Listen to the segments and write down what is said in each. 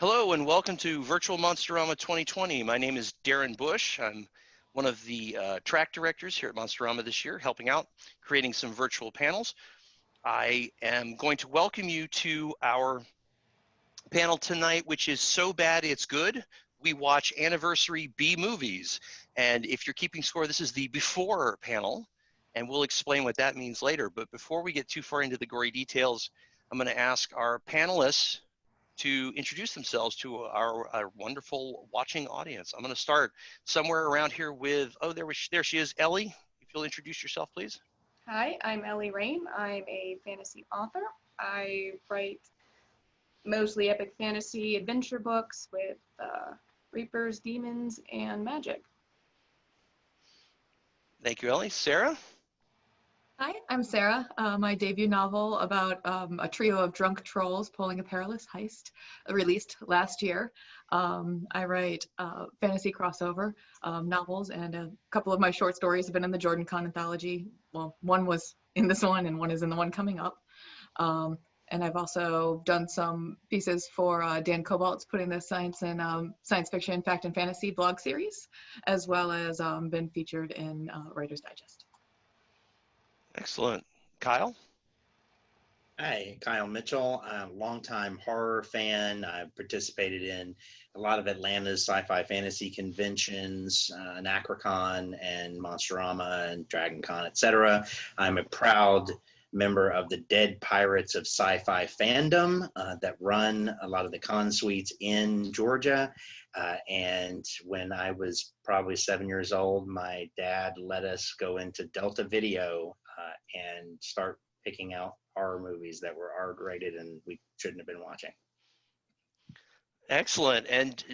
Hello and welcome to Virtual Monsterama 2020. My name is Darren Bush. I'm one of the track directors here at Monsterama this year, helping out, creating some virtual panels. I am going to welcome you to our panel tonight, which is So Bad It's Good. We watch anniversary B movies. And if you're keeping score, this is the before panel, and we'll explain what that means later. But before we get too far into the gory details, I'm going to ask our panelists to introduce themselves to our wonderful watching audience. I'm going to start somewhere around here with, oh, there she is, Ellie. If you'll introduce yourself, please. Hi, I'm Ellie Rain. I'm a fantasy author. I write mostly epic fantasy adventure books with reapers, demons, and magic. Thank you, Ellie. Sarah? Hi, I'm Sarah. My debut novel about a trio of drunk trolls pulling a perilous heist, released last year. I write fantasy crossover novels, and a couple of my short stories have been in the Jordan Con anthology. Well, one was in this one, and one is in the one coming up. And I've also done some pieces for Dan Cobalt's Putting the Science in Science Fiction, Fact, and Fantasy blog series, as well as been featured in Writer's Digest. Excellent. Kyle? Hi, Kyle Mitchell. I'm a longtime horror fan. I've participated in a lot of Atlanta's sci-fi fantasy conventions, Anachrocon and Monsterama and DragonCon, etc. I'm a proud member of the Dead Pirates of Sci-Fi fandom that run a lot of the con suites in Georgia. And when I was probably 7 years old, my dad let us go into Delta Video and start picking out horror movies that were R-rated and we shouldn't have been watching. Excellent. And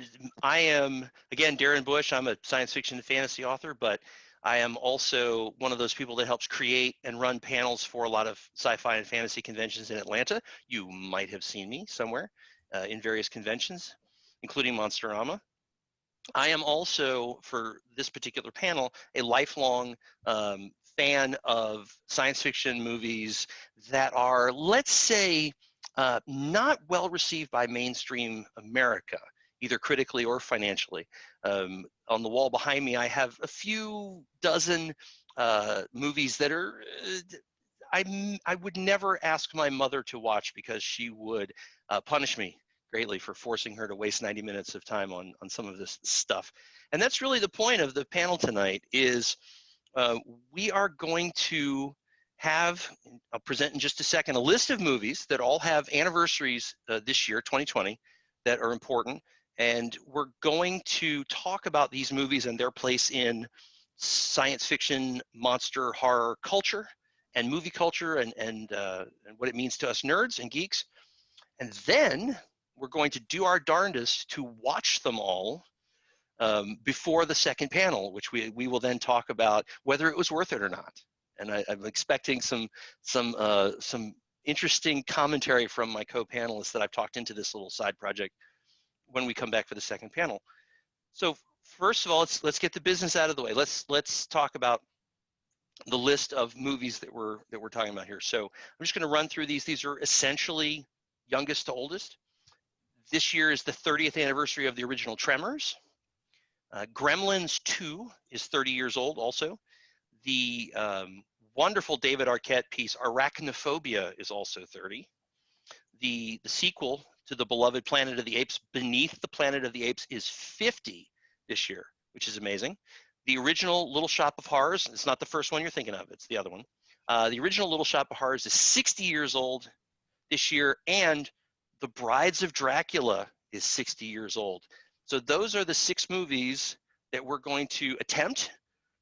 I am, again, Darren Bush. I'm a science fiction and fantasy author, but I am also one of those people that helps create and run panels for a lot of sci-fi and fantasy conventions in Atlanta. You might have seen me somewhere in various conventions, including Monsterama. I am also, for this particular panel, a lifelong fan of science fiction movies that are, let's say, not well received by mainstream America, either critically or financially. On the wall behind me, I have a few dozen movies that are, I would never ask my mother to watch because she would punish me greatly for forcing her to waste 90 minutes of time on some of this stuff. And that's really the point of the panel tonight is we are going to have, I'll present in just a second, a list of movies that all have anniversaries this year, 2020, that are important. And we're going to talk about these movies and their place in science fiction, monster, horror culture, and movie culture, and what it means to us nerds and geeks. And then we're going to do our darndest to watch them all before the second panel, which we will then talk about whether it was worth it or not. And I'm expecting some interesting commentary from my co-panelists that I've talked into this little side project when we come back for the second panel. So first of all, let's get the business out of the way. Let's talk about the list of movies that we're talking about here. So I'm just going to run through these. These are essentially youngest to oldest. This year is the 30th anniversary of the original Tremors. Gremlins 2 is 30 years old also. The wonderful David Arquette piece, Arachnophobia, is also 30. The sequel to the beloved Planet of the Apes, Beneath the Planet of the Apes, is 50 this year, which is amazing. The original Little Shop of Horrors, it's not the first one you're thinking of, it's the other one. The original Little Shop of Horrors is 60 years old this year, and The Brides of Dracula is 60 years old. So those are the 6 movies that we're going to attempt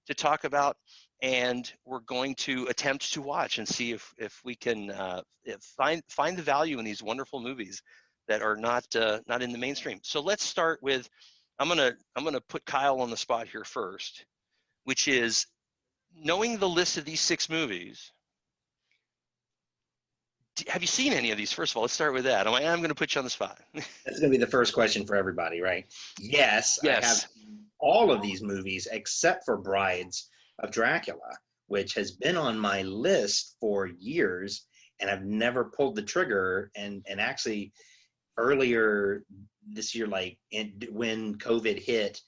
to talk about, and we're going to attempt to watch and see if we can find the value in these wonderful movies that are not in the mainstream. So let's start with, I'm gonna put Kyle on the spot here first, which is knowing the list of these 6 movies. Have you seen any of these? First of all, let's start with that. I'm going to put you on the spot. That's going to be the first question for everybody, right? Yes, I have seen all of these movies except for Brides of Dracula, which has been on my list for years, and I've never pulled the trigger. And actually, earlier this year, like when COVID hit,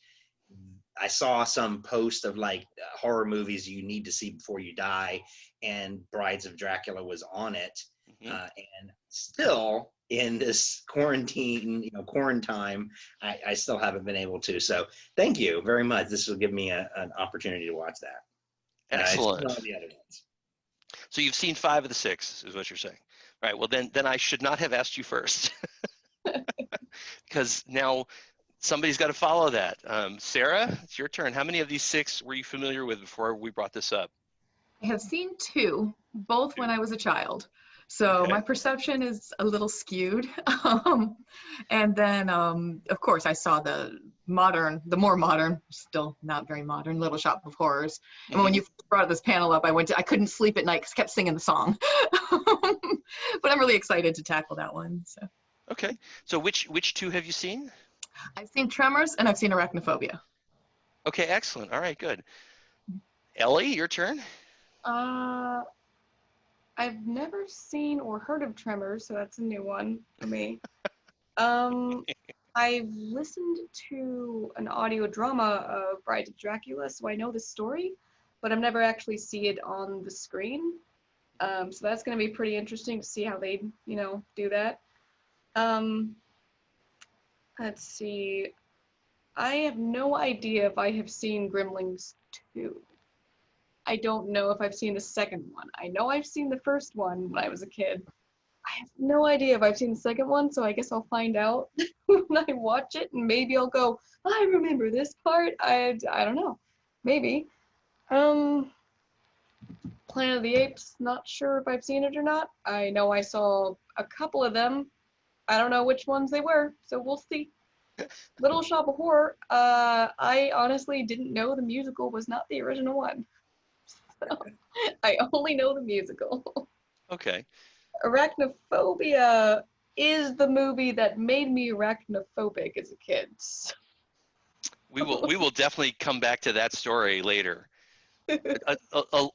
I saw some post of like horror movies you need to see before you die, and Brides of Dracula was on it. And still in this quarantine, quarantine, I still haven't been able to. So thank you very much. This will give me an opportunity to watch that. Excellent. All the other ones. So you've seen 5 of the 6, is what you're saying. All right. Well, then I should not have asked you first, because now somebody's got to follow that. Sarah, it's your turn. How many of these 6 were you familiar with before we brought this up? I have seen 2, both when I was a child. So Okay. my perception is a little skewed. And then, of course, I saw the more modern, still not very modern, Little Shop of Horrors. And when you brought this panel up, I couldn't sleep at night because I kept singing the song. But I'm really excited to tackle that one. So. Okay. So which 2 have you seen? I've seen Tremors and I've seen Arachnophobia. Okay, excellent. All right, good. Ellie, your turn. I've never seen or heard of Tremors, so that's a new one for me. I've listened to an audio drama of Bride of Dracula, so I know the story, but I've never actually seen it on the screen. So that's going to be pretty interesting to see how they, do that. Let's see. I have no idea if I have seen Gremlins 2. I don't know if I've seen the second one. I know I've seen the first one when I was a kid. I have no idea if I've seen the second one, so I guess I'll find out when I watch it, and maybe I'll go, I remember this part. I don't know. Maybe. Planet of the Apes, not sure if I've seen it or not. I know I saw a couple of them. I don't know which ones they were, so we'll see. Little Shop of Horror, I honestly didn't know the musical was not the original one. So, I only know the musical. Okay. Arachnophobia is the movie that made me arachnophobic as a kid. We will definitely come back to that story later.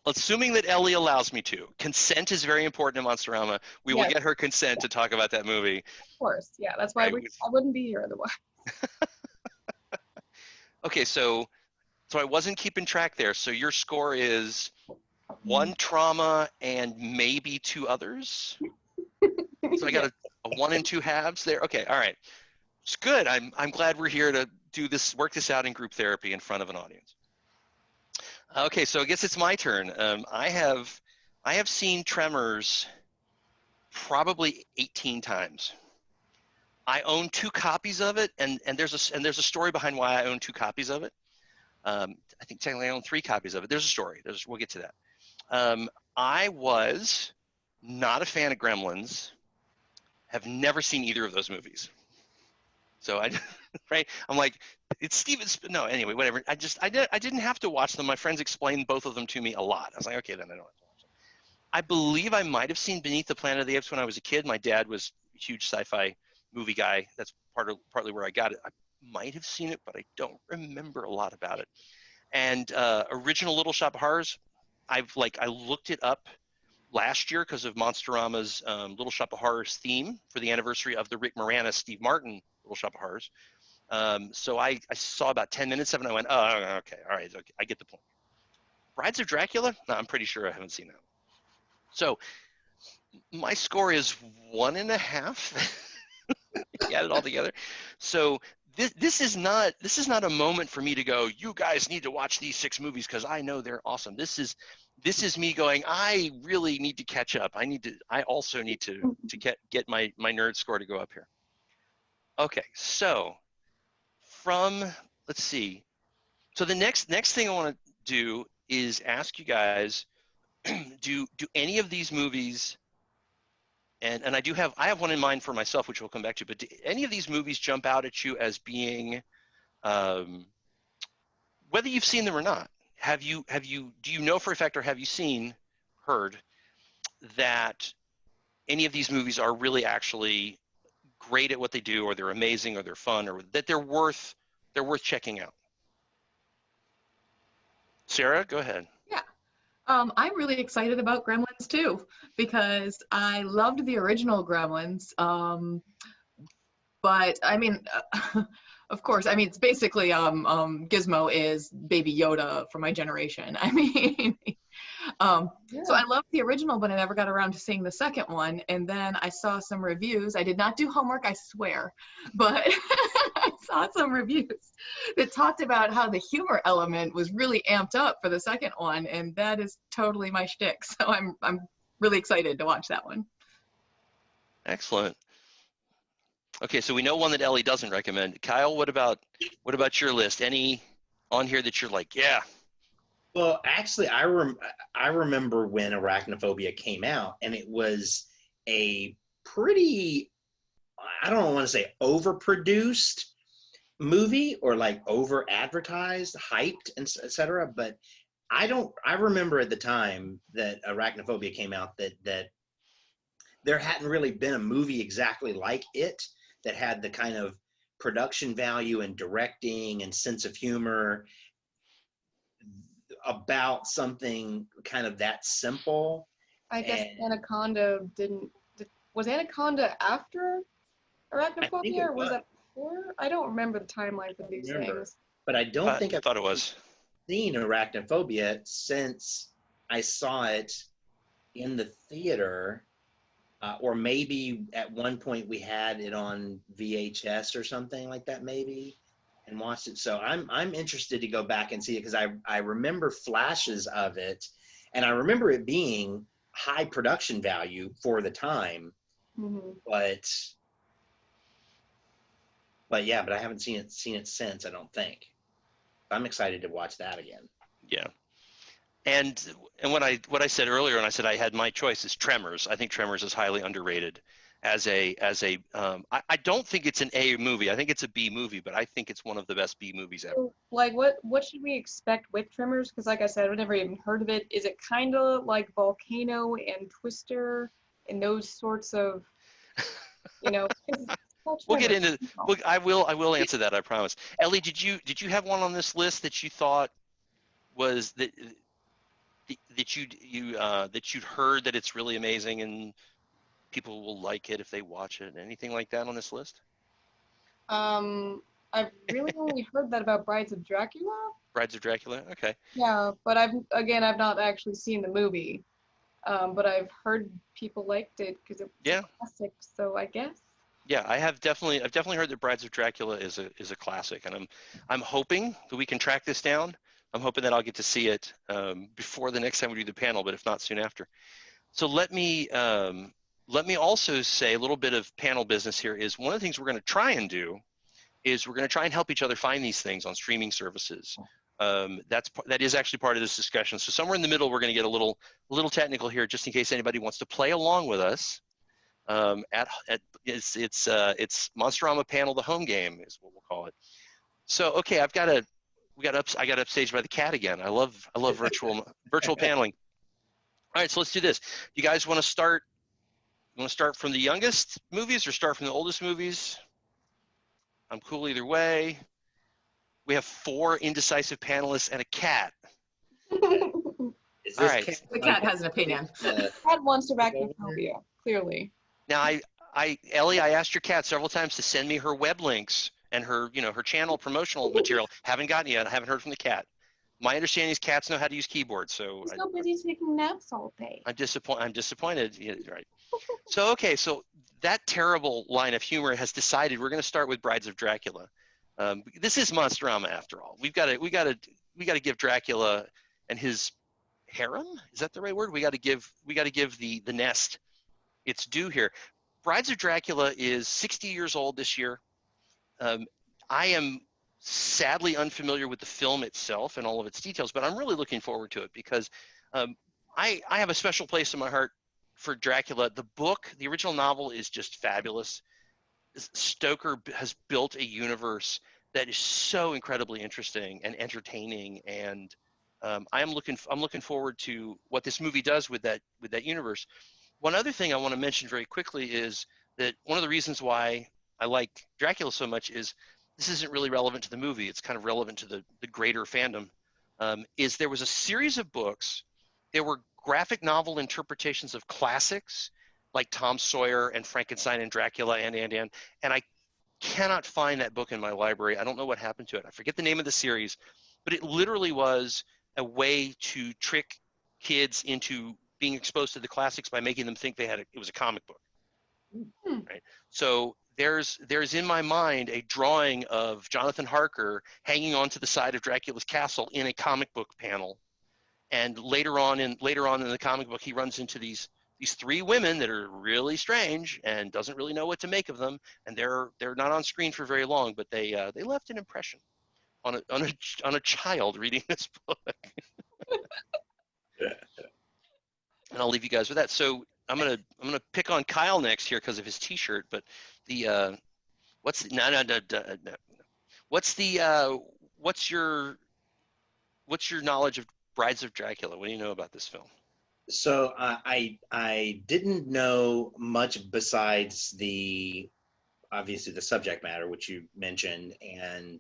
Assuming that Ellie allows me to. Consent is very important in Monsterama. We will get her consent to talk about that movie. Of course, yeah. That's why right. I wouldn't be here otherwise. Okay, so I wasn't keeping track there. So your score is 1 trauma and maybe 2 others. So I got a 1 and 2 halves there. Okay, all right. It's good. I'm glad we're here to work this out in group therapy in front of an audience. Okay, so I guess it's my turn. I have seen Tremors probably 18 times. I own 2 copies of it, and there's a story behind why I own 2 copies of it. I think technically I own 3 copies of it. There's a story. We'll get to that. I was not a fan of Gremlins. Have never seen either of those movies. So right? I'm like, it's Steven. No, anyway, whatever. I didn't have to watch them. My friends explained both of them to me a lot. I was like, okay, then I don't have to watch them. I believe I might have seen Beneath the Planet of the Apes when I was a kid. My dad was a huge sci-fi movie guy. That's partly where I got it. I might have seen it, but I don't remember a lot about it. And original Little Shop of Horrors, I looked it up last year because of Monsterama's Little Shop of Horrors theme for the anniversary of the Rick Moranis, Steve Martin Little Shop of Horrors. So I saw about 10 minutes of it and I went, oh, okay, all right, okay, I get the point. Brides of Dracula? No, I'm pretty sure I haven't seen that. So my score is 1.5. You add it all together. So this is not a moment for me to go, you guys need to watch these 6 movies because I know they're awesome. This is me going, I really need to catch up. I also need to get my nerd score to go up here. Okay, so let's see. So the next thing I want to do is ask you guys, do any of these movies, and I have one in mind for myself, which we'll come back to, but do any of these movies jump out at you as being, whether you've seen them or not, do you know for a fact, or have you heard that any of these movies are really actually great at what they do, or they're amazing, or they're fun, or that they're worth checking out? Sarah, go ahead. Yeah. I'm really excited about Gremlins too, because I loved the original Gremlins. But I mean, of course, I mean, it's basically Gizmo is Baby Yoda for my generation. I mean, so I loved the original, but I never got around to seeing the second one. And then I saw some reviews. I did not do homework, I swear, but I saw some reviews that talked about how the humor element was really amped up for the second one, and that is totally my shtick. So I'm really excited to watch that one. Excellent. Okay, so we know one that Ellie doesn't recommend. Kyle, what about your list? Any on here that you're like, yeah? Well, actually, I remember when Arachnophobia came out, and it was a pretty, I don't want to say overproduced movie or like over advertised, hyped, and etc. But I remember at the time that Arachnophobia came out that there hadn't really been a movie exactly like it that had the kind of production value and directing and sense of humor about something kind of that simple. I guess Anaconda was Anaconda after Arachnophobia, or was that before? I don't remember the timeline for these things. But I don't think I thought it was. Seen Arachnophobia since I saw it in the theater, or maybe at one point we had it on VHS or something like that, maybe, and watched it. So I'm interested to go back and see it, because I remember flashes of it, and I remember it being high production value for the time. Mm-hmm. But yeah, but I haven't seen it since, I don't think. I'm excited to watch that again. Yeah. And what I said earlier, and I said I had my choice, is Tremors. I think Tremors is highly underrated as a I don't think it's an A movie. I think it's a B movie, but I think it's one of the best B movies ever. So, like, what should we expect with Tremors? Because like I said, I've never even heard of it. Is it kind of like Volcano and Twister and those sorts of, you know? We'll get into. I will answer that. I promise. Ellie, did you have one on this list that you thought was that you'd heard that it's really amazing and people will like it if they watch it? Anything like that on this list? I've really only heard that about Brides of Dracula. Brides of Dracula. Okay. Yeah, but I've not actually seen the movie. But I've heard people liked it because it was a classic. So I guess. Yeah, I've definitely heard that Brides of Dracula is a classic, and I'm hoping that we can track this down. I'm hoping that I'll get to see it before the next time we do the panel, but if not, soon after. So let me also say a little bit of panel business here. Is one of the things we're going to try and do is we're going to try and help each other find these things on streaming services. That is actually part of this discussion. So somewhere in the middle, we're going to get a little technical here, just in case anybody wants to play along with us. It's Monsterama panel, the home game is what we'll call it. So okay, I got upstaged by the cat again. I love virtual paneling. All right, so let's do this. You guys want to start? You want to start from the youngest movies or start from the oldest movies? I'm cool either way. We have 4 indecisive panelists and a cat. All right. The cat has an opinion. Cat wants to Arachnophobia, clearly. Now, Ellie, I asked your cat several times to send me her web links and her channel promotional material. Haven't gotten it yet. I haven't heard from the cat. My understanding is cats know how to use keyboards, so he's so busy taking naps all day. I'm disappointed. Yeah, right. So okay, so that terrible line of humor has decided we're going to start with Brides of Dracula. This is Monsterama after all. We got to give Dracula and his harem. Is that the right word? We got to give the nest its due here. Brides of Dracula is 60 years old this year. I am sadly unfamiliar with the film itself and all of its details, but I'm really looking forward to it because I have a special place in my heart for Dracula. The book, the original novel, is just fabulous. Stoker has built a universe that is so incredibly interesting and entertaining, and I'm looking forward to what this movie does with that universe. One other thing I want to mention very quickly is that one of the reasons why I like Dracula so much is this isn't really relevant to the movie. It's kind of relevant to the greater fandom. Is there was a series of books. There were graphic novel interpretations of classics like Tom Sawyer and Frankenstein and Dracula and I cannot find that book in my library. I don't know what happened to it. I forget the name of the series, but it literally was a way to trick kids into being exposed to the classics by making them think it was a comic book. Right? So there's in my mind a drawing of Jonathan Harker hanging onto the side of Dracula's castle in a comic book panel. And later on in the comic book, he runs into these three women that are really strange and doesn't really know what to make of them. And they're not on screen for very long, but they left an impression on a child reading this book. And I'll leave you guys with that. So I'm gonna pick on Kyle next here because of his T-shirt. But the what's your knowledge of Brides of Dracula? What do you know about this film? So I didn't know much besides obviously the subject matter, which you mentioned, and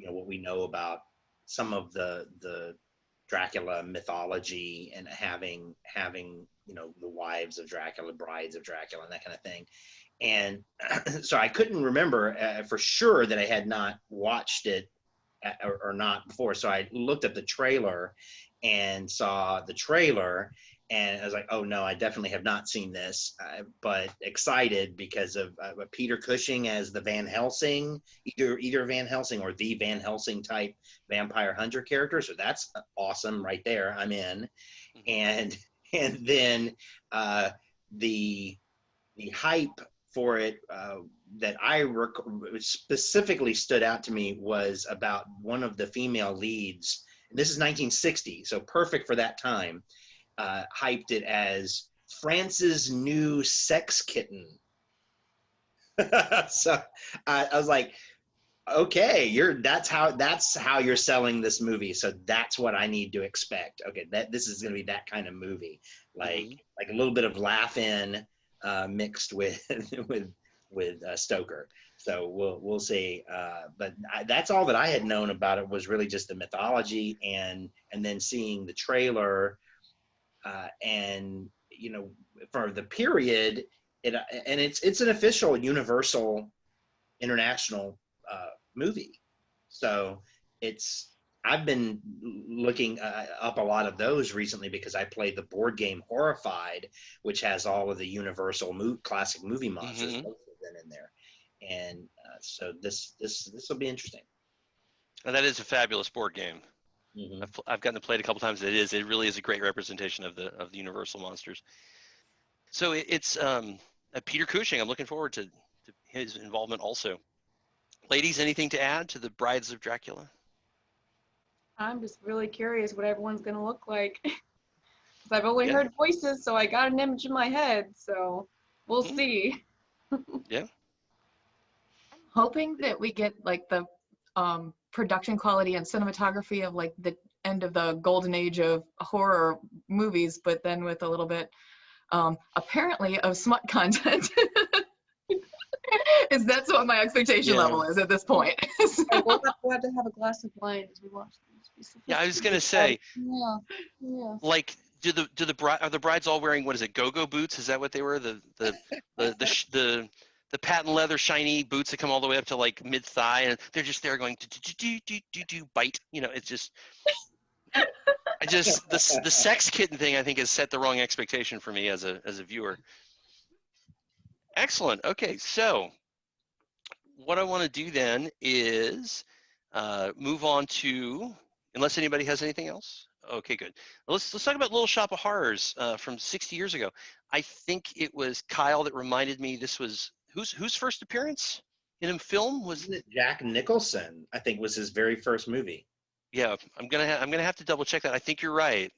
what we know about some of the Dracula mythology and having the wives of Dracula, brides of Dracula, and that kind of thing. And so I couldn't remember for sure that I had not watched it or not before. So I looked at the trailer and saw the trailer, and I was like, oh no, I definitely have not seen this, but excited because of Peter Cushing as the Van Helsing, either Van Helsing or the Van Helsing type vampire hunter character. So that's awesome right there. I'm in. And then the hype for it that specifically stood out to me was about one of the female leads. This is 1960, so perfect for that time. Hyped it as France's new sex kitten. So I was like, okay, that's how you're selling this movie. So that's what I need to expect. Okay, this is going to be that kind of movie, like a little bit of laugh-in mixed with Stoker. So we'll see. But that's all that I had known about it, was really just the mythology, and then seeing the trailer, and for the period, it's an official Universal International movie. So I've been looking up a lot of those recently because I played the board game Horrified, which has all of the Universal classic movie monsters in there. And so this will be interesting. And that is a fabulous board game. Mm-hmm. I've gotten to play it a couple times. It really is a great representation of the Universal monsters. So it's Peter Cushing. I'm looking forward to his involvement also. Ladies, anything to add to the Brides of Dracula? I'm just really curious what everyone's going to look like. Because I've only heard voices, so I got an image in my head. So we'll see. Yeah. I'm hoping that we get like the production quality and cinematography of like the end of the golden age of horror movies, but then with a little bit apparently of smut content. That's what my expectation level is at this point. So we'll have to have a glass of wine as we watch these. Yeah, I was gonna say. Yeah. Like, are the brides all wearing, what is it, go-go boots? Is that what they were? The patent leather shiny boots that come all the way up to like mid-thigh, and they're just there going do bite. It's just. The sex kitten thing, I think, has set the wrong expectation for me as a viewer. Excellent. Okay, so what I want to do then is move on to, unless anybody has anything else. Okay, good. Let's talk about Little Shop of Horrors from 60 years ago. I think it was Kyle that reminded me this was whose first appearance in a film was it? Jack Nicholson, I think, was his very first movie. Yeah, I'm gonna have to double check that. I think you're right,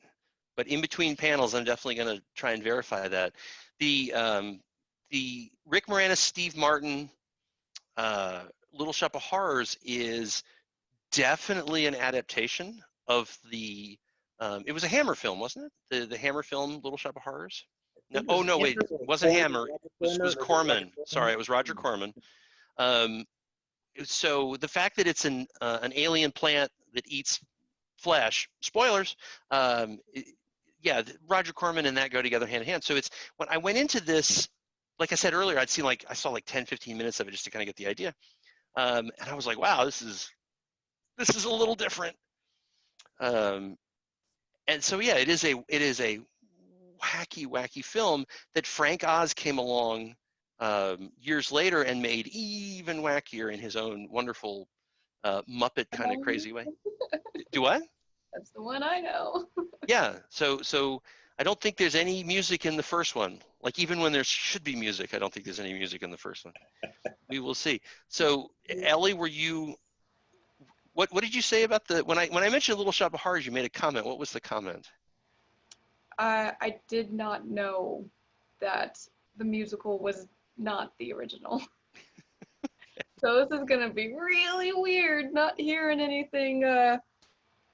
but in between panels, I'm definitely gonna try and verify that. The Rick Moranis, Steve Martin, Little Shop of Horrors is definitely an adaptation of the. It was a Hammer film, wasn't it? The Hammer film, Little Shop of Horrors. No, oh no, wait, it wasn't Hammer. It was Corman. Sorry, it was Roger Corman. So the fact that it's an alien plant that eats flesh, spoilers. Yeah, Roger Corman and that go together hand in hand. So when I went into this, like I said earlier, I saw like 10, 15 minutes of it just to kind of get the idea. And I was like, wow, this is a little different. And so yeah, it is a wacky film that Frank Oz came along years later and made even wackier in his own wonderful Muppet kind of crazy way. Do what? That's the one I know. Yeah. So I don't think there's any music in the first one. Like even when there should be music, I don't think there's any music in the first one. We will see. So Ellie, were you? What did you say about the when I mentioned Little Shop of Horrors? You made a comment. What was the comment? I did not know that the musical was not the original. So this is gonna be really weird not hearing anything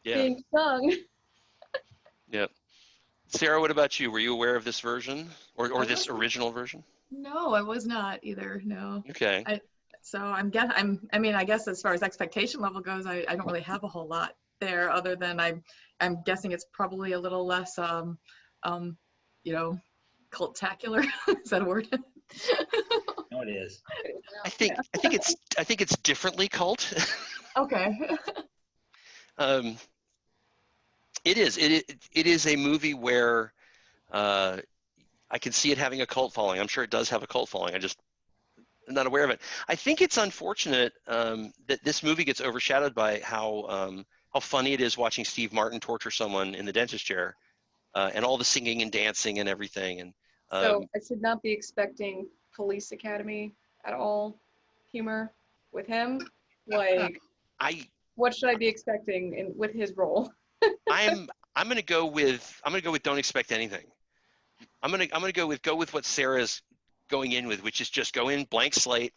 being sung. Yeah. Sarah, what about you? Were you aware of this version or I this wasn't. original version? No, I was not either. No. Okay. I mean, I guess as far as expectation level goes, I don't really have a whole lot there other than I'm guessing it's probably a little less, you know, cult-tacular. Is that a word? No, it is. I think it's differently cult. Okay. It is a movie where I can see it having a cult following. I'm sure it does have a cult following. I'm not aware of it. I think it's unfortunate that this movie gets overshadowed by how funny it is watching Steve Martin torture someone in the dentist chair, and all the singing and dancing and everything. And So I should not be expecting Police Academy at all humor with him. Like, what should I be expecting with his role? I'm gonna go with don't expect anything. I'm gonna go with what Sarah's going in with, which is just go in blank slate.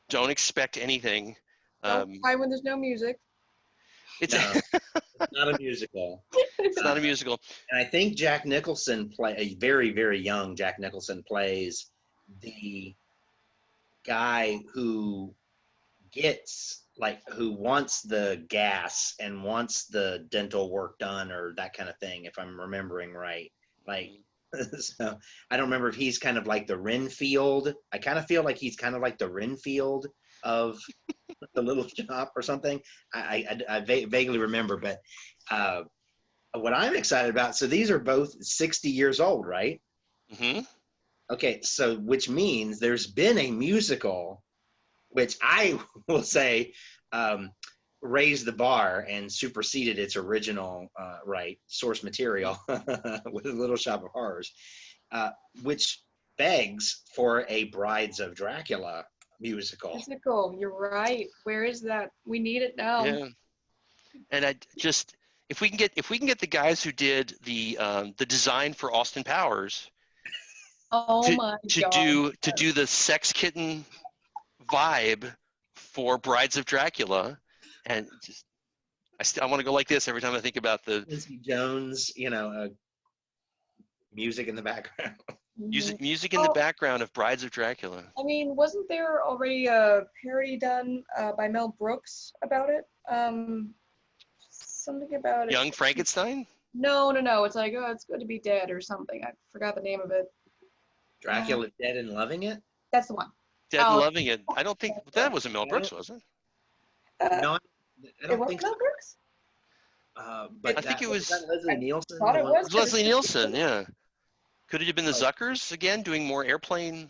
Don't expect anything. Don't cry when there's no music. It's not a musical. It's not a musical. And I think Jack Nicholson a very, very young Jack Nicholson plays the guy who who wants the gas and wants the dental work done or that kind of thing, if I'm remembering right. Like, so I don't remember if he's kind of like the Renfield. I kind of feel like he's kind of like the Renfield of the Little Shop or something. I vaguely remember, but what I'm excited about, so these are both 60 years old, right? Mm-hmm. Okay, so which means there's been a musical, which I will say raised the bar and superseded its original source material with Little Shop of Horrors, which begs for a Brides of Dracula musical. Musical, you're right. Where is that? We need it now. Yeah. And I just if we can get the guys who did the design for Austin Powers to do the sex kitten vibe for Brides of Dracula, and just I want to go like this every time I think about the Quincy Jones, music in the background. Music in the background of Brides of Dracula. I mean, wasn't there already a parody done by Mel Brooks about it? Something about Young Frankenstein? No. It's like, oh, it's good to be dead or something. I forgot the name of it. Dracula Dead and Loving It? That's the one. Dead and Loving It. I don't think that wasn't Mel Brooks, was it? No, I don't think so. Mel Brooks? But I think it was Leslie Nielsen. Thought it was. Leslie Nielsen, yeah. Could it have been the Zuckers again doing more airplane?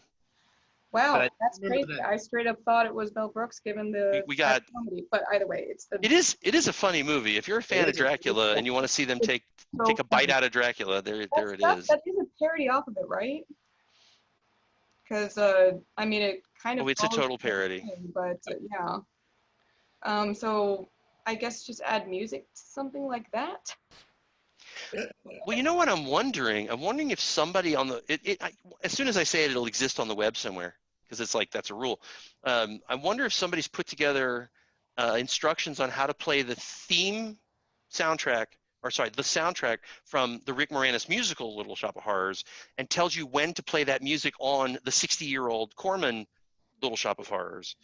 Wow, that's crazy. I straight up thought it was Mel Brooks given the we got comedy, but either way, it is a funny movie. If you're a fan of Dracula and you want to see them take a bite out of Dracula, there it is. That is a parody off of it, right? Because I mean, it kind of. Oh, it's a total parody. But yeah. So I guess just add music to something like that. Well, you know what I'm wondering? I'm wondering if somebody on as soon as I say it, it'll exist on the web somewhere, because it's like that's a rule. I wonder if somebody's put together instructions on how to play the soundtrack from the Rick Moranis musical Little Shop of Horrors, and tells you when to play that music on the 60-year-old Corman Little Shop of Horrors.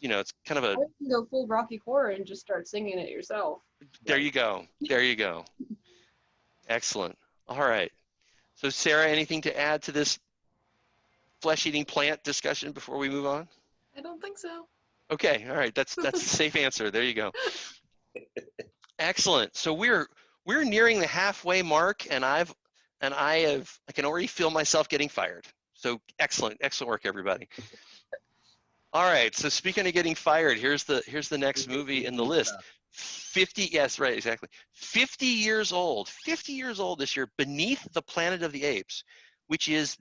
It's kind of a. Or you can go full Rocky Horror and just start singing it yourself. There you go. Excellent. All right. So Sarah, anything to add to this flesh-eating plant discussion before we move on? I don't think so. Okay, all right, that's a safe answer. There you go. Excellent. So we're nearing the halfway mark, and I can already feel myself getting fired. So excellent work, everybody. All right. So speaking of getting fired, here's the next movie in the list. 50. Yes, right, exactly. 50 years old. 50 years old this year. Beneath the Planet of the Apes, which is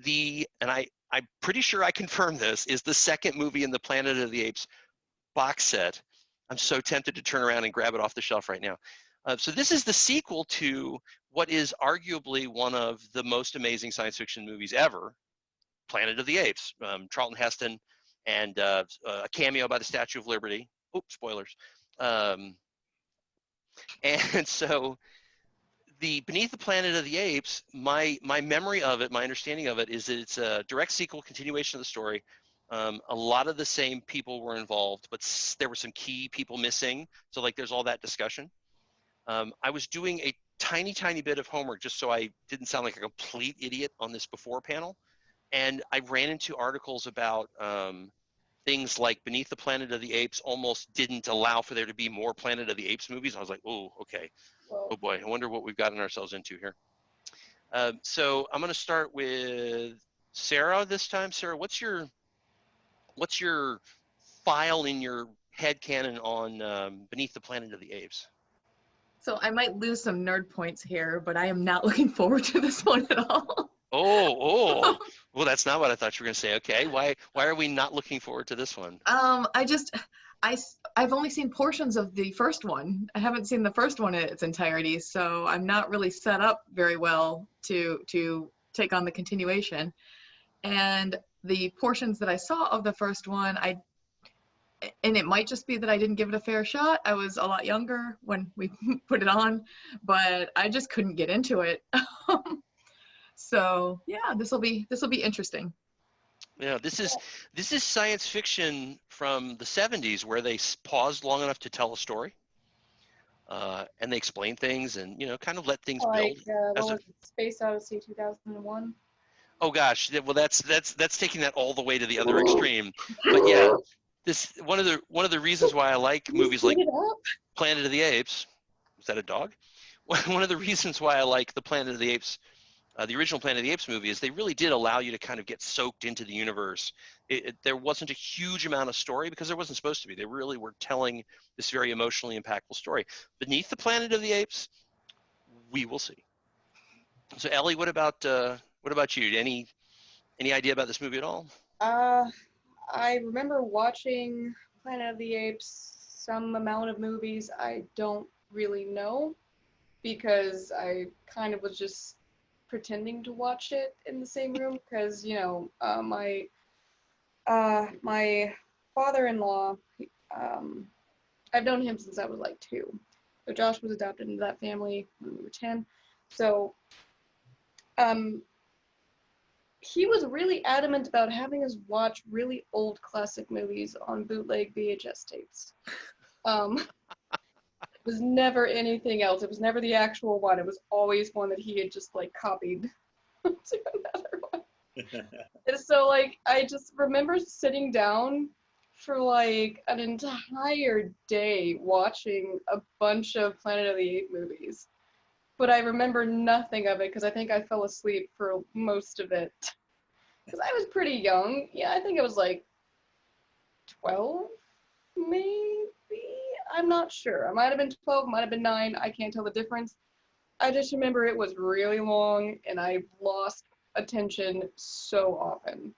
I'm pretty sure I confirmed this, is the second movie in the Planet of the Apes box set. I'm so tempted to turn around and grab it off the shelf right now. So this is the sequel to what is arguably one of the most amazing science fiction movies ever, Planet of the Apes. Charlton Heston and a cameo by the Statue of Liberty. Oops, spoilers. And so the Beneath the Planet of the Apes, my memory of it, my understanding of it is that it's a direct sequel, continuation of the story. A lot of the same people were involved, but there were some key people missing. So like there's all that discussion. I was doing a tiny bit of homework just so I didn't sound like a complete idiot on this before panel. And I ran into articles about things like Beneath the Planet of the Apes almost didn't allow for there to be more Planet of the Apes movies. I was like, oh, okay. Well, Oh boy, I wonder what we've gotten ourselves into here. So I'm going to start with Sarah this time. Sarah, what's your file in your headcanon on Beneath the Planet of the Apes? So I might lose some nerd points here, but I am not looking forward to this one at all. Oh, well, that's not what I thought you were going to say. Okay, why are we not looking forward to this one? I've only seen portions of the first one. I haven't seen the first one in its entirety, so I'm not really set up very well to take on the continuation. And the portions that I saw of the first one, and it might just be that I didn't give it a fair shot. I was a lot younger when we put it on, but I just couldn't get into it. So yeah, this will be interesting. Yeah, this is science fiction from the 70s where they paused long enough to tell a story, and they explain things and kind of let things like build. what was it, Space Odyssey 2001? Oh gosh, well that's taking that all the way to the other extreme. But yeah, this one of the reasons why I like movies like Planet of the Apes. Is that a dog? One of the reasons why I like the Planet of the Apes, the original Planet of the Apes movie, is they really did allow you to kind of get soaked into the universe. There wasn't a huge amount of story because there wasn't supposed to be. They really were telling this very emotionally impactful story. Beneath the Planet of the Apes, we will see. So Ellie, what about you? Any idea about this movie at all? I remember watching Planet of the Apes, some amount of movies. I don't really know because I kind of was just pretending to watch it in the same room because my father-in-law, I've known him since I was like 2. So Josh was adopted into that family when we were 10. So he was really adamant about having us watch really old classic movies on bootleg VHS tapes. It was never anything else. It was never the actual one. It was always one that he had just like copied to another one. And so like I just remember sitting down for like an entire day watching a bunch of Planet of the Apes movies. But I remember nothing of it because I think I fell asleep for most of it. Because I was pretty young. Yeah, I think it was like 12, maybe? I'm not sure. I might have been 12, might have been 9. I can't tell the difference. I just remember it was really long and I lost attention so often.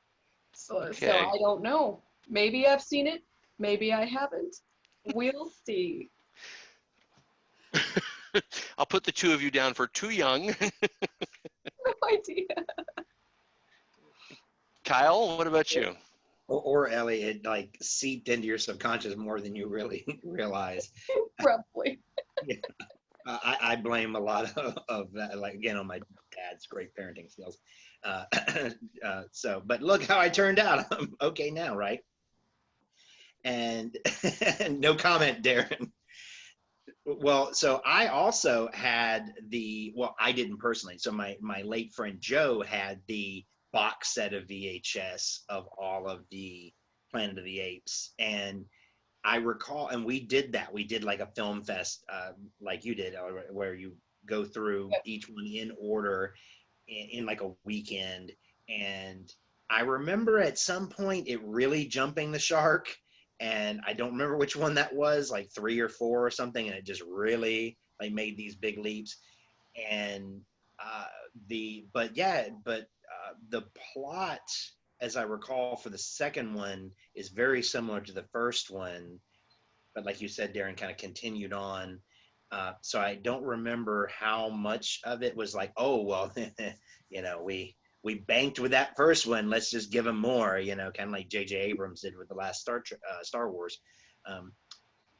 So I don't know. Maybe I've seen it. Maybe I haven't. We'll see. I'll put the two of you down for too young. No idea. Kyle, what about you? Or Ellie, it like seeped into your subconscious more than you really realize. Probably. Yeah. I blame a lot of that, like again, on my dad's great parenting skills. But look how I turned out. I'm okay now, right? And no comment, Darren. Well, so I also had I didn't personally. So my late friend Joe had the box set of VHS of all of the Planet of the Apes. And I recall, and we did that. We did like a film fest, like you did, where you go through each one in order in like a weekend. And I remember at some point it really jumping the shark, and I don't remember which one that was, like 3 or 4 or something, and it just really like made these big leaps. And the plot, as I recall, for the second one is very similar to the first one, but like you said, Darren, kind of continued on. So I don't remember how much of it was like, oh well, we banked with that first one. Let's just give them more, kind of like J.J. Abrams did with the last Star Wars.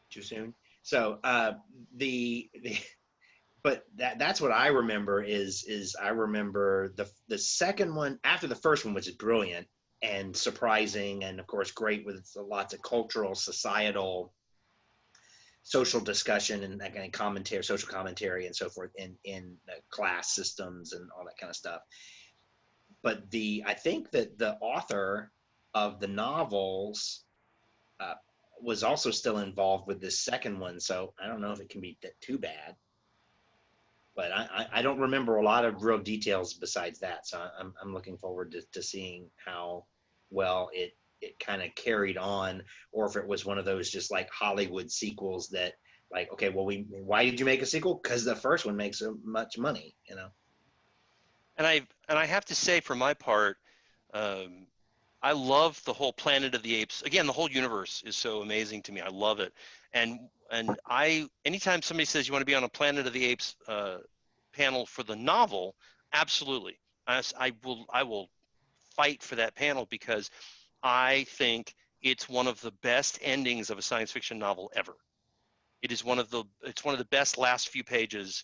Too soon. So but that's what I remember is I remember the second one after the first one, which is brilliant and surprising, and of course great with lots of cultural, societal, social discussion and that kind of commentary, social commentary, and so forth in class systems and all that kind of stuff. But I think that the author of the novels was also still involved with this second one, so I don't know if it can be too bad. But I don't remember a lot of real details besides that, so I'm looking forward to seeing how well it kind of carried on, or if it was one of those just like Hollywood sequels that like, okay, well, why did you make a sequel? Because the first one makes so much money, And I have to say, for my part, I love the whole Planet of the Apes. Again, the whole universe is so amazing to me. I love it. And anytime somebody says you want to be on a Planet of the Apes panel for the novel, absolutely. I will fight for that panel, because I think it's one of the best endings of a science fiction novel ever. It's one of the best last few pages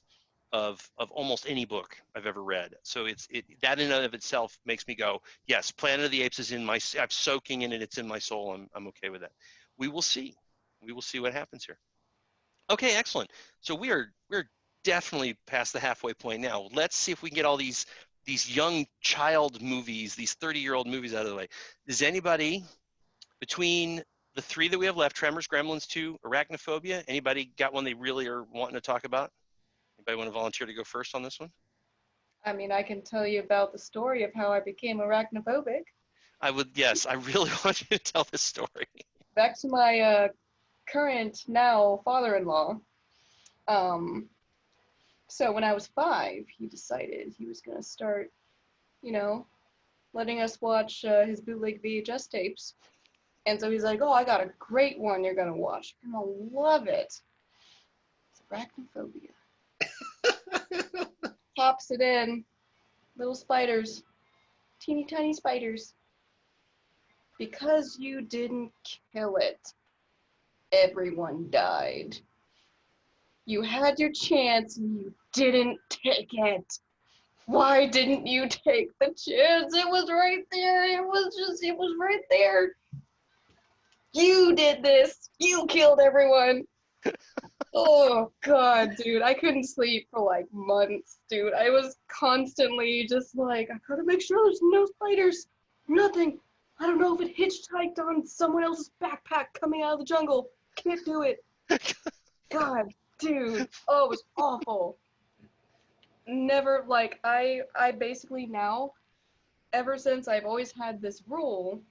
of almost any book I've ever read. So that in and of itself makes me go, yes, Planet of the Apes is I'm soaking in it. It's in my soul. I'm okay with that. We will see. We will see what happens here. Okay, excellent. So we're definitely past the halfway point now. Let's see if we can get all these young child movies, these 30-year-old movies out of the way. Does anybody, between the 3 that we have left, Tremors, Gremlins 2, Arachnophobia, anybody got one they really are wanting to talk about? Anybody want to volunteer to go first on this one? I mean, I can tell you about the story of how I became arachnophobic. I would, yes. I really want you to tell this story. Back to my current now father-in-law. So when I was 5, he decided he was going to start, letting us watch his bootleg VHS tapes. And so he's like, oh, I got a great one you're going to watch. You're going to love it. It's Arachnophobia. Pops it in. Little spiders. Teeny tiny spiders. Because you didn't kill it, everyone died. You had your chance and you didn't take it. Why didn't you take the chance? It was right there. It was right there. You did this. You killed everyone. Oh, God, dude. I couldn't sleep for like months, dude. I was constantly just like, I gotta make sure there's no spiders. Nothing. I don't know if it hitchhiked on someone else's backpack coming out of the jungle. Can't do it. God, dude. Oh, it was awful. Never, like, I basically now, ever since I've always had this rule,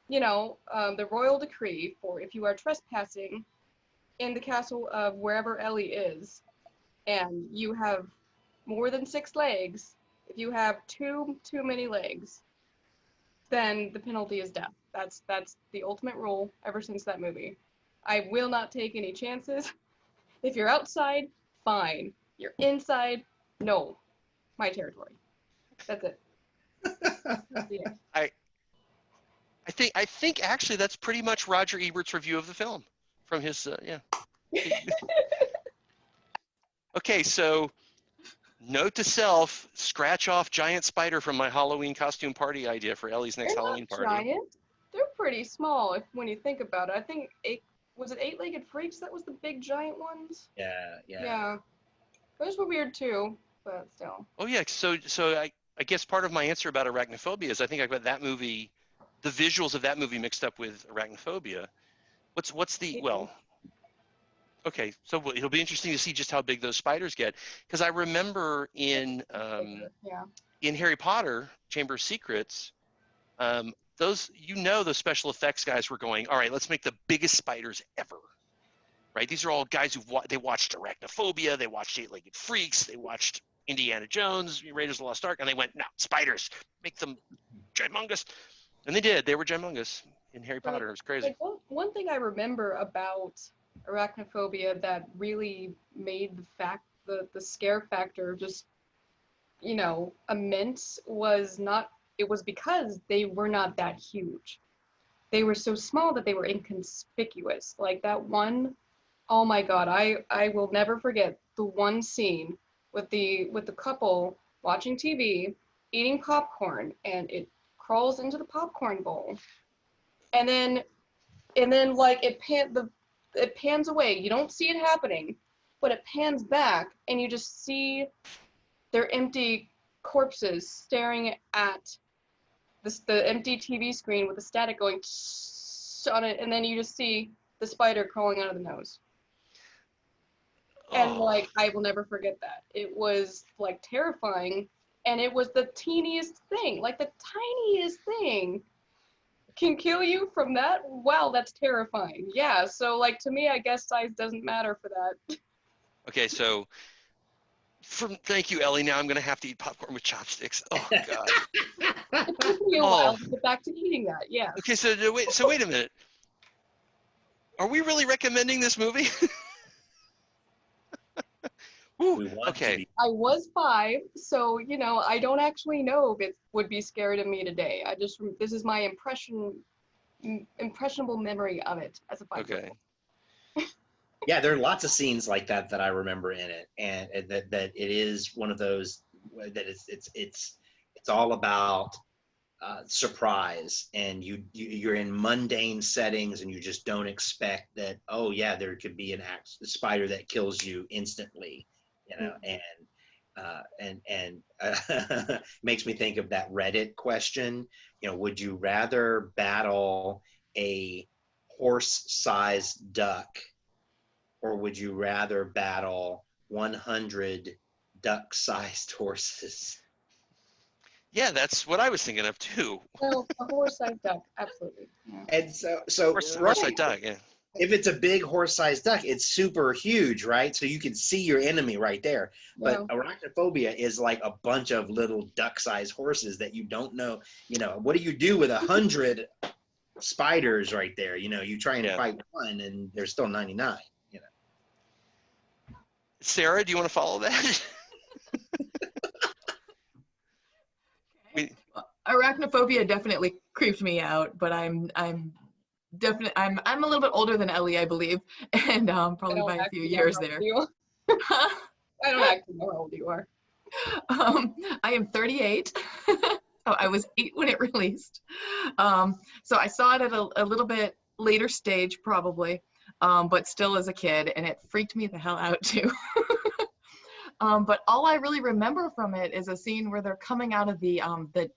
the royal decree for if you are trespassing in the castle of wherever Ellie is, and you have more than 6 legs, if you have too many legs, then the penalty is death. That's the ultimate rule ever since that movie. I will not take any chances. If you're outside, fine. You're inside, no. My territory. That's it. Yeah. I think actually that's pretty much Roger Ebert's review of the film from his yeah. Okay, so note to self: scratch off giant spider from my Halloween costume party idea for Ellie's next They're Halloween not party. giant. They're pretty small when you think about it. I think was it 8-legged freaks that was the big giant ones? Yeah. Yeah. Those were weird too, but still. Oh yeah, so I guess part of my answer about Arachnophobia is I think I got that movie, the visuals of that movie mixed up with Arachnophobia, What's the, well, okay, so it'll be interesting to see just how big those spiders get, because I remember Yeah. in Harry Potter Chamber of Secrets, those special effects guys were going, all right, let's make the biggest spiders ever, right? These are all guys they watched Arachnophobia, they watched Eight-Legged Freaks, they watched Indiana Jones, Raiders of the Lost Ark, and they went, no, spiders, make them gymongous, and they did. They were gymongous in Harry Potter. It was crazy. Like one thing I remember about Arachnophobia that really made the scare factor just, immense was it was because they were not that huge. They were so small that they were inconspicuous. Like that one, oh my God, I will never forget the one scene with the couple watching TV, eating popcorn, and it crawls into the popcorn bowl. And then like it pans away. You don't see it happening, but it pans back and you just see their empty corpses staring at the empty TV screen with the static going on it, and then you just see the spider crawling out of the nose. And like I will never forget that. It was like terrifying, and it was the teeniest thing, like the tiniest thing can kill you from that. Wow, that's terrifying. Yeah, so like to me, I guess size doesn't matter for that. Okay, so thank you, Ellie. Now I'm gonna have to eat popcorn with chopsticks. Oh God. It took me a while to get back to eating that. Yeah. Okay, so wait a minute. Are we really recommending this movie? Ooh, okay. I was 5, so I don't actually know if it would be scary to me today. This is my impressionable memory of it as a 5-year-old. Okay. Yeah, there are lots of scenes like that I remember in it, and that it is one of those that it's all about surprise, and you're in mundane settings, and you just don't expect that. Oh yeah, there could be a spider that kills you instantly, and makes me think of that Reddit question. Would you rather battle a horse-sized duck, or would you rather battle 100 duck-sized horses? Yeah, that's what I was thinking of too. Well, a horse-sized duck, absolutely. Yeah. And so horse-sized duck, yeah. If it's a big horse-sized duck, it's super huge, right? So you can see your enemy right there. But Arachnophobia is like a bunch of little duck-sized horses that you don't know. What do you do with 100 spiders right there? You try and fight one, and there's still 99. Sarah, do you want to follow that? Arachnophobia definitely creeped me out, but I'm definitely I'm a little bit older than Ellie, I believe, and probably by a few years there. I don't actually know how old you are. I am 38. So I was 8 when it released. So I saw it at a little bit later stage, probably, but still as a kid, and it freaked me the hell out too. But all I really remember from it is a scene where they're coming out of the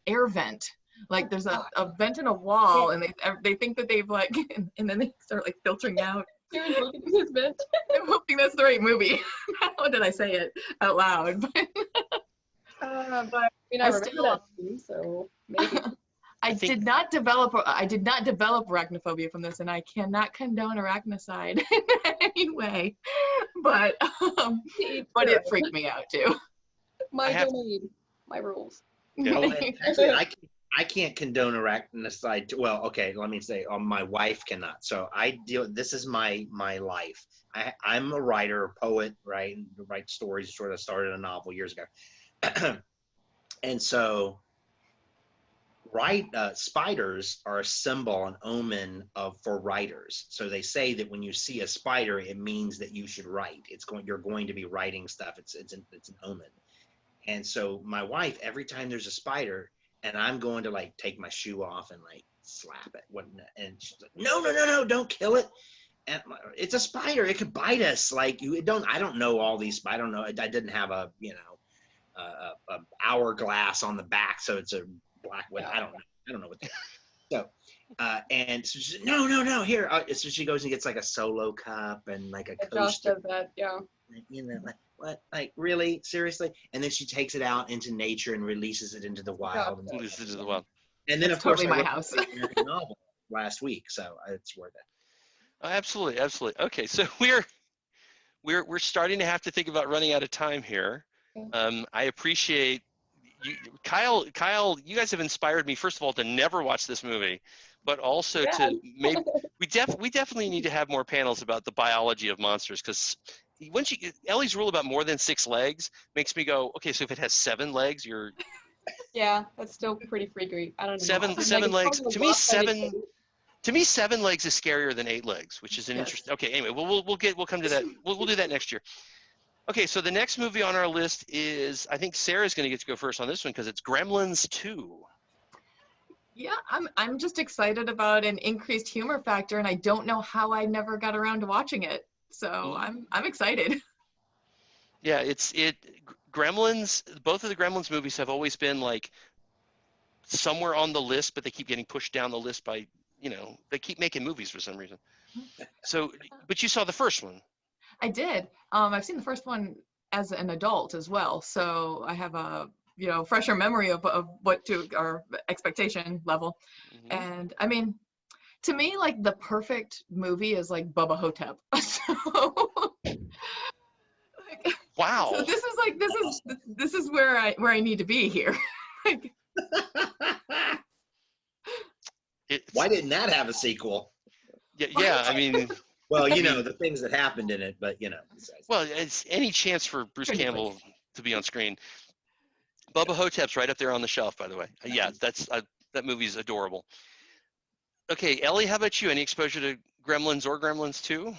air vent. Like there's a vent in a wall, and they think that they've like, and then they start like filtering out. Kieran's looking at his vent. I'm hoping that's the right movie. How did I say it out loud? But I remember that scene, so maybe. I did not develop arachnophobia from this, and I cannot condone arachnocide in any way. But it freaked me out too. My domain, my rules. Yeah. Well, actually, I can't condone arachnocide. Well, okay, let me say, my wife cannot. So this is my life. I'm a writer, a poet, right? Write stories. Sort of started a novel years ago, and so. Spiders are a symbol, an omen for writers. So they say that when you see a spider, it means that you should write. You're going to be writing stuff. It's an omen. And so my wife, every time there's a spider, and I'm going to like take my shoe off and like slap it, and she's like, no, don't kill it. And it's a spider. It could bite us. Like I don't know all these. I don't know. I didn't have a hourglass on the back, so it's a black widow. I don't know what they are. So And so she's, no, here. So she goes and gets like a Solo cup and like a Josh coaster. does that, yeah. You know, like what? Like really? Seriously? And then she takes it out into nature and releases it into the wild. Yeah. Releases it into the wild. And then, That's of course, totally I my read house. the American novel last week, so it's worth it. Oh, absolutely, absolutely. Okay, so we're starting to have to think about running out of time here. I appreciate you, Kyle. Kyle, you guys have inspired me, first of all, to never watch this movie, but also to maybe we definitely need to have more panels about the biology of monsters, because Ellie's rule about more than 6 legs makes me go, okay, so if it has 7 legs, you're Yeah, that's still pretty freaky. I don't know. seven Like, seven it's legs. probably To me, lopsided 7. shape. To me, 7 legs is scarier than 8 legs, which is an Yes. interesting. Okay, anyway, we'll come to that. We'll do that next year. Okay, so the next movie on our list is, I think Sarah's going to get to go first on this one because it's Gremlins 2. Yeah, I'm just excited about an increased humor factor, and I don't know how I never got around to watching it. So I'm excited. Yeah, Gremlins. Both of the Gremlins movies have always been like somewhere on the list, but they keep getting pushed down the list by, they keep making movies for some reason. So, but you saw the first one. I did. I've seen the first one as an adult as well, so I have a fresher memory of what to our expectation level. Mm-hmm. And I mean, to me, like the perfect movie is like Bubba Hotep. So, wow. So this is where I need to be here. Like, Why didn't that have a sequel? Yeah, I mean. Well, the things that happened in it, but Well, it's any chance for Bruce Campbell to be on screen. Bubba Hotep's right up there on the shelf, by the way. Yeah, that movie's adorable. Okay, Ellie, how about you? Any exposure to Gremlins or Gremlins 2?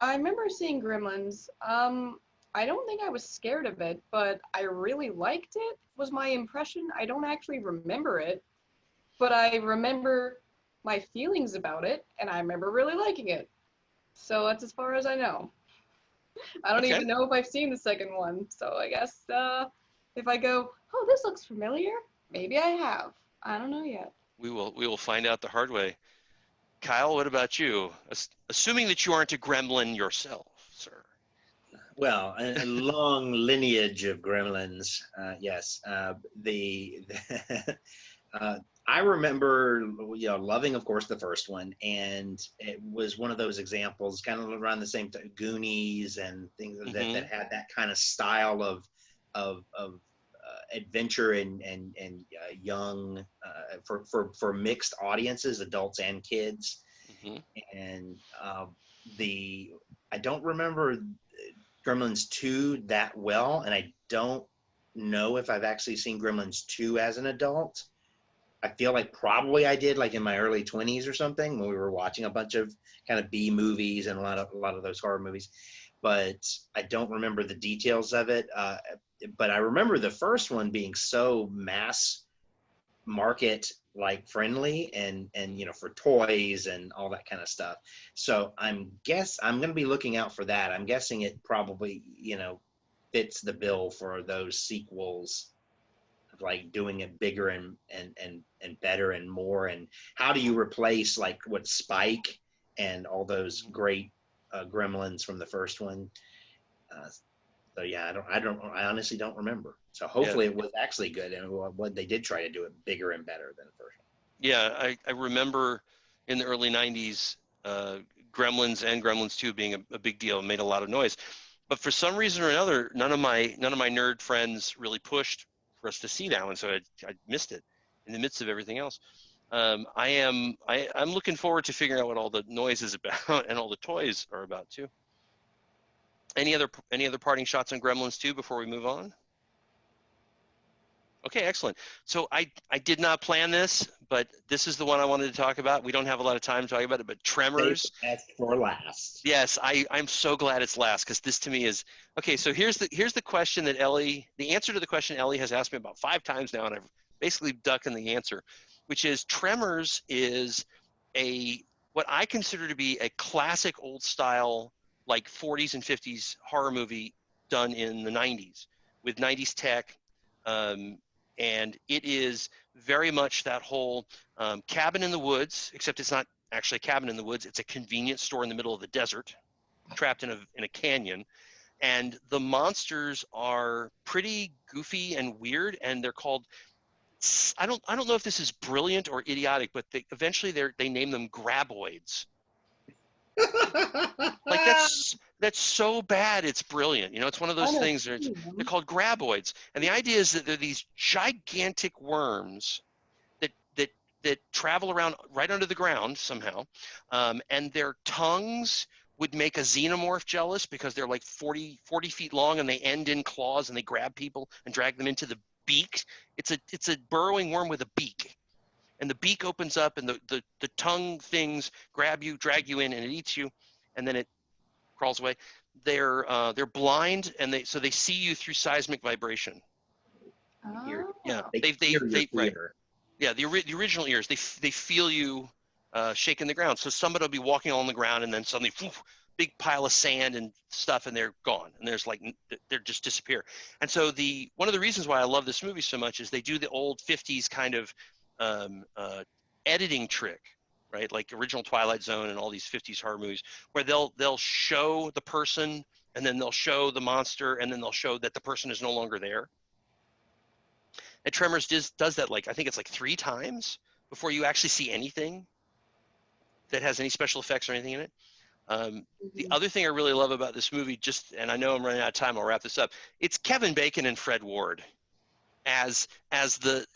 I remember seeing Gremlins. I don't think I was scared of it, but I really liked it, was my impression. I don't actually remember it, but I remember my feelings about it, and I remember really liking it. So that's as far as I know. I don't even know if I've seen the second one, so I guess if I go, oh, this looks familiar, maybe I have. I don't know yet. We will find out the hard way. Kyle, what about you? Assuming that you aren't a gremlin yourself, sir. Well, a long lineage of Gremlins. Yes, I remember, loving, of course, the first one, and it was one of those examples, kind of around the same time, Goonies and things that had that kind of style of adventure and young for mixed audiences, adults and kids. And I don't remember Gremlins 2 that well, and I don't know if I've actually seen Gremlins 2 as an adult. I feel like probably I did, like in my early 20s or something, when we were watching a bunch of kind of B movies and a lot of those horror movies, but I don't remember the details of it. But I remember the first one being so mass market like friendly and for toys and all that kind of stuff. So I'm going to be looking out for that. I'm guessing it probably fits the bill for those sequels, like doing it bigger and better and more. And how do you replace like what Spike and all those great Gremlins from the first one? So yeah, I honestly don't remember. So hopefully it was actually good, and what they did try to do it bigger and better than the first one. Yeah, I remember in the early 90s, Gremlins and Gremlins 2 being a big deal and made a lot of noise. But for some reason or another, none of my nerd friends really pushed for us to see that one, so I missed it in the midst of everything else. I'm looking forward to figuring out what all the noise is about and all the toys are about too. Any other parting shots on Gremlins 2 before we move on? Okay, excellent. So I did not plan this, but this is the one I wanted to talk about. We don't have a lot of time to talk about it, but Tremors. Best for last. Yes, I'm so glad it's last, because this to me is okay. So here's the question that the answer to the question Ellie has asked me about 5 times now, and I've basically ducked in the answer, which is Tremors is what I consider to be a classic old style, like 40s and 50s horror movie done in the 90s with 90s tech. and it is very much that whole cabin in the woods, except it's not actually a cabin in the woods. It's a convenience store in the middle of the desert, trapped in a canyon. And the monsters are pretty goofy and weird, and they're called, I don't know if this is brilliant or idiotic, but eventually they name them graboids. Like that's so bad it's brilliant. You know, it's one of those things that they're called graboids. And the idea is that they're these gigantic worms that travel around right under the ground somehow. And their tongues would make a xenomorph jealous because they're like 40 feet long and they end in claws and they grab people and drag them into the beak. It's a burrowing worm with a beak. And the beak opens up and the tongue things grab you, drag you in, and it eats you, and then it crawls away. They're blind, and they see you through seismic vibration. Oh. Yeah, they right. Yeah, the original ears, they feel you shaking the ground. So somebody will be walking on the ground, and then suddenly, big pile of sand and stuff, and they're gone. And there's like they're just disappear. And so one of the reasons why I love this movie so much is they do the old 50s kind of editing trick, right? Like original Twilight Zone and all these 50s horror movies, where they'll show the person, and then they'll show the monster, and then they'll show that the person is no longer there. And Tremors does that, like, I think it's like 3 times before you actually see anything that has any special effects or anything in it. The other thing I really love about this movie, and I know I'm running out of time, I'll wrap this up. It's Kevin Bacon and Fred Ward as the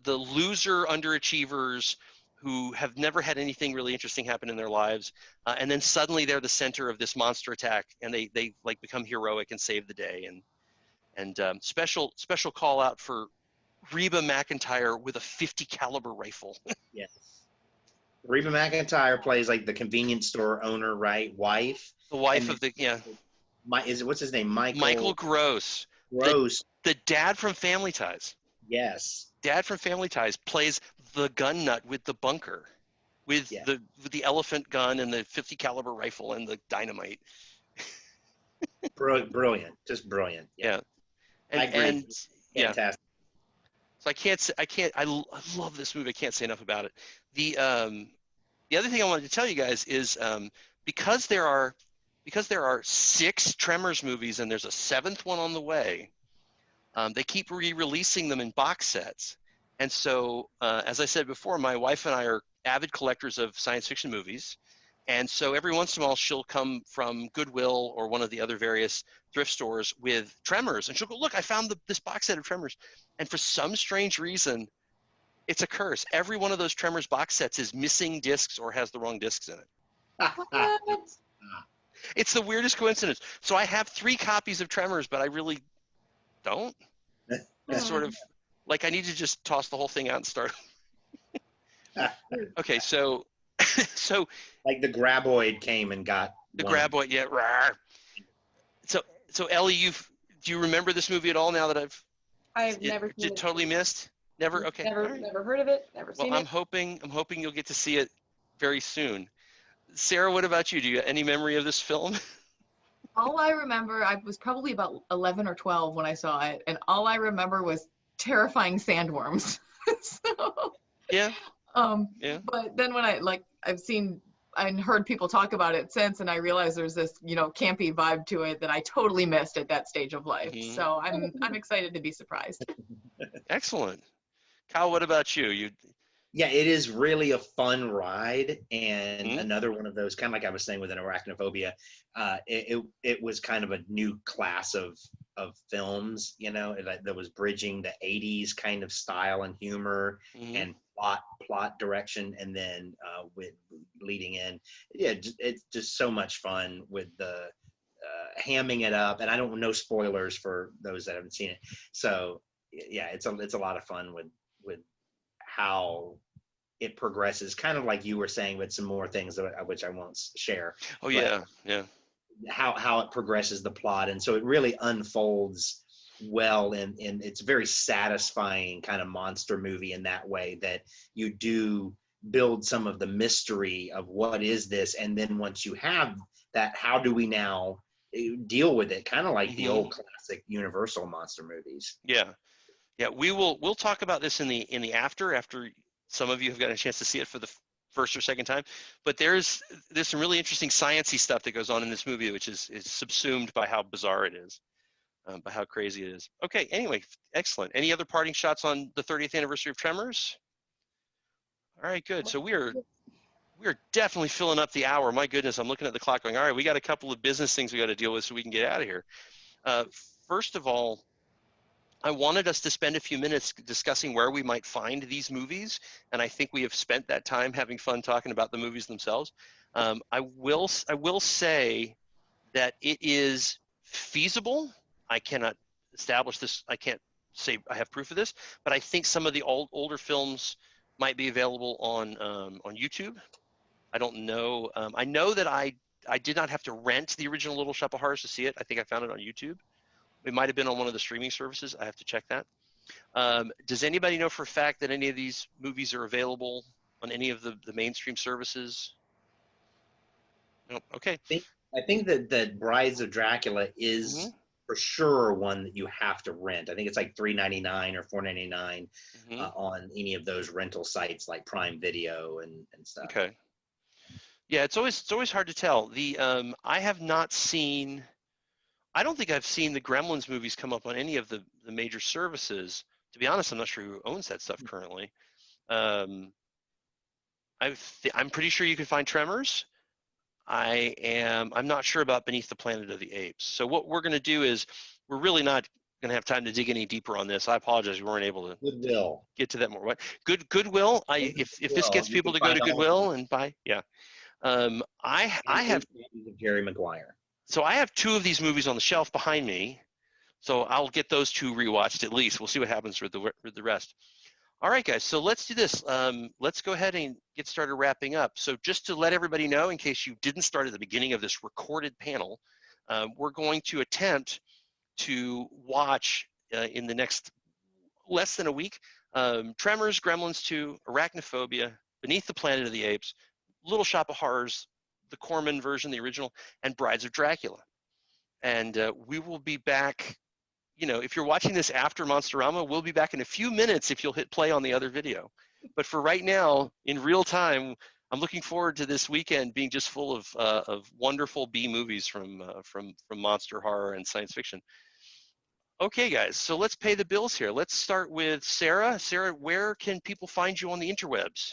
loser underachievers who have never had anything really interesting happen in their lives, and then suddenly they're the center of this monster attack, and they like become heroic and save the day. And special call out for Reba McEntire with a .50 caliber rifle. Yes. Reba McEntire plays like the convenience store owner, right? Wife. The wife of the what's his name? Michael Gross. Gross. The dad from Family Ties. Yes. Dad from Family Ties plays the gun nut with the bunker, with the elephant gun and the .50 caliber rifle and the dynamite. Brilliant, just brilliant. Yeah. I agree. And fantastic. So I love this movie. I can't say enough about it. The other thing I wanted to tell you guys is because there are 6 Tremors movies and there's a 7th one on the way, they keep re-releasing them in box sets. And so, as I said before, my wife and I are avid collectors of science fiction movies. And so every once in a while, she'll come from Goodwill or one of the other various thrift stores with Tremors. And she'll go, look, I found this box set of Tremors. And for some strange reason, it's a curse. Every one of those Tremors box sets is missing discs or has the wrong discs in it. What? It's the weirdest coincidence. So I have 3 copies of Tremors, but I really don't. It's sort of like I need to just toss the whole thing out and start. Okay, so like the graboid came and got the graboid, yeah. Rawr. So Ellie, do you remember this movie at all? Now that I've never seen it. Totally missed. Never. Okay. Never heard of it. Never seen it. I'm hoping you'll get to see it very soon. Sarah, what about you? Do you have any memory of this film? All I remember, I was probably about 11 or 12 when I saw it, and all I remember was terrifying sandworms. So, yeah. But then when I've seen and heard people talk about it since, and I realized there's this, campy vibe to it that I totally missed at that stage of life. Mm-hmm. So I'm excited to be surprised. Excellent. Kyle, what about you? Yeah, it is really a fun ride, and another one of those, kind of like I was saying with an Arachnophobia, it was kind of a new class of films, that was bridging the 80s kind of style and humor and plot direction, and then with leading in. Yeah, it's just so much fun with the hamming it up, and I don't know spoilers for those that haven't seen it. So yeah, it's a lot of fun with how it progresses, kind of like you were saying, with some more things which I won't share. Oh yeah, yeah. How it progresses the plot, and so it really unfolds well, and it's a very satisfying kind of monster movie in that way, that you do build some of the mystery of what is this, and then once you have that, how do we now deal with it? Kind of like the old classic Universal monster movies. Yeah. Yeah, we'll talk about this in the after some of you have gotten a chance to see it for the first or second time. But there's some really interesting sciencey stuff that goes on in this movie, which is subsumed by how bizarre it is, by how crazy it is. Okay, anyway, excellent. Any other parting shots on the 30th anniversary of Tremors? All right, good. So we are definitely filling up the hour. My goodness, I'm looking at the clock going, all right, we got a couple of business things we got to deal with so we can get out of here. First of all, I wanted us to spend a few minutes discussing where we might find these movies, and I think we have spent that time having fun talking about the movies themselves. I will say that it is feasible. I cannot establish this. I can't say I have proof of this, but I think some of the older films might be available on YouTube. I don't know. I know that I did not have to rent the original Little Shop of Horrors to see it. I think I found it on YouTube. It might have been on one of the streaming services. I have to check that. Does anybody know for a fact that any of these movies are available on any of the mainstream services? No. Okay. I think that Brides of Dracula is for sure one that you have to rent. I think it's like $3.99 or $4.99 on any of those rental sites like Prime Video and stuff. Okay. Yeah, it's always hard to tell. I have not seen. I don't think I've seen the Gremlins movies come up on any of the major services. To be honest, I'm not sure who owns that stuff currently. I'm pretty sure you can find Tremors. I'm not sure about Beneath the Planet of the Apes. So what we're going to do is we're really not going to have time to dig any deeper on this. I apologize, we weren't able to get to that more. What? Goodwill. If this gets people to go to Goodwill and buy, yeah. I have Jerry Maguire. So I have 2 of these movies on the shelf behind me. So I'll get those 2 rewatched at least. We'll see what happens with the rest. All right, guys, so let's do this. Let's go ahead and get started wrapping up. So just to let everybody know, in case you didn't start at the beginning of this recorded panel, we're going to attempt to watch in the next less than a week, Tremors, Gremlins 2, Arachnophobia, Beneath the Planet of the Apes, Little Shop of Horrors, the Corman version, the original, and Brides of Dracula. And we will be back. You know, if you're watching this after Monsterama, we'll be back in a few minutes if you'll hit play on the other video. But for right now, in real time, I'm looking forward to this weekend being just full of wonderful B movies from monster horror and science fiction. Okay, guys, so let's pay the bills here. Let's start with Sarah. Sarah, where can people find you on the interwebs?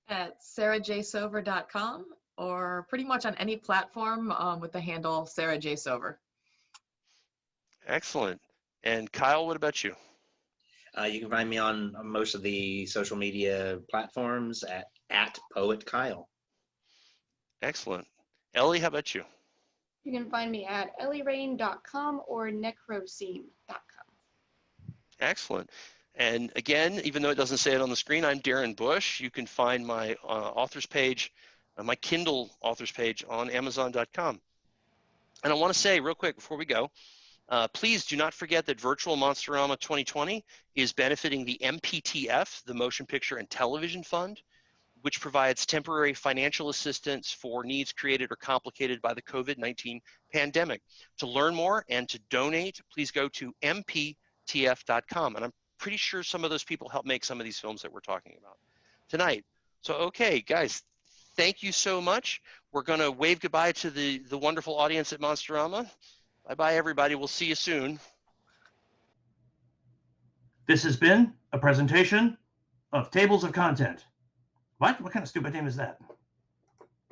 At sarahjsover.com or pretty much on any platform with the handle Sarah J. Sover. Excellent. And Kyle, what about you? You can find me on most of the social media platforms at Poet Kyle. Excellent. Ellie, how about you? You can find me at ellierain.com or necroscene.com. Excellent. And again, even though it doesn't say it on the screen, I'm Darren Bush. You can find my authors page, my Kindle authors page on Amazon.com. And I want to say real quick before we go, please do not forget that Virtual Monsterama 2020 is benefiting the MPTF, the Motion Picture and Television Fund, which provides temporary financial assistance for needs created or complicated by the COVID-19 pandemic. To learn more and to donate, please go to mptf.com. And I'm pretty sure some of those people help make some of these films that we're talking about tonight. So, okay, guys, thank you so much. We're going to wave goodbye to the wonderful audience at Monsterama. Bye-bye, everybody. We'll see you soon. This has been a presentation of Tables of Content. What kind of stupid name is that?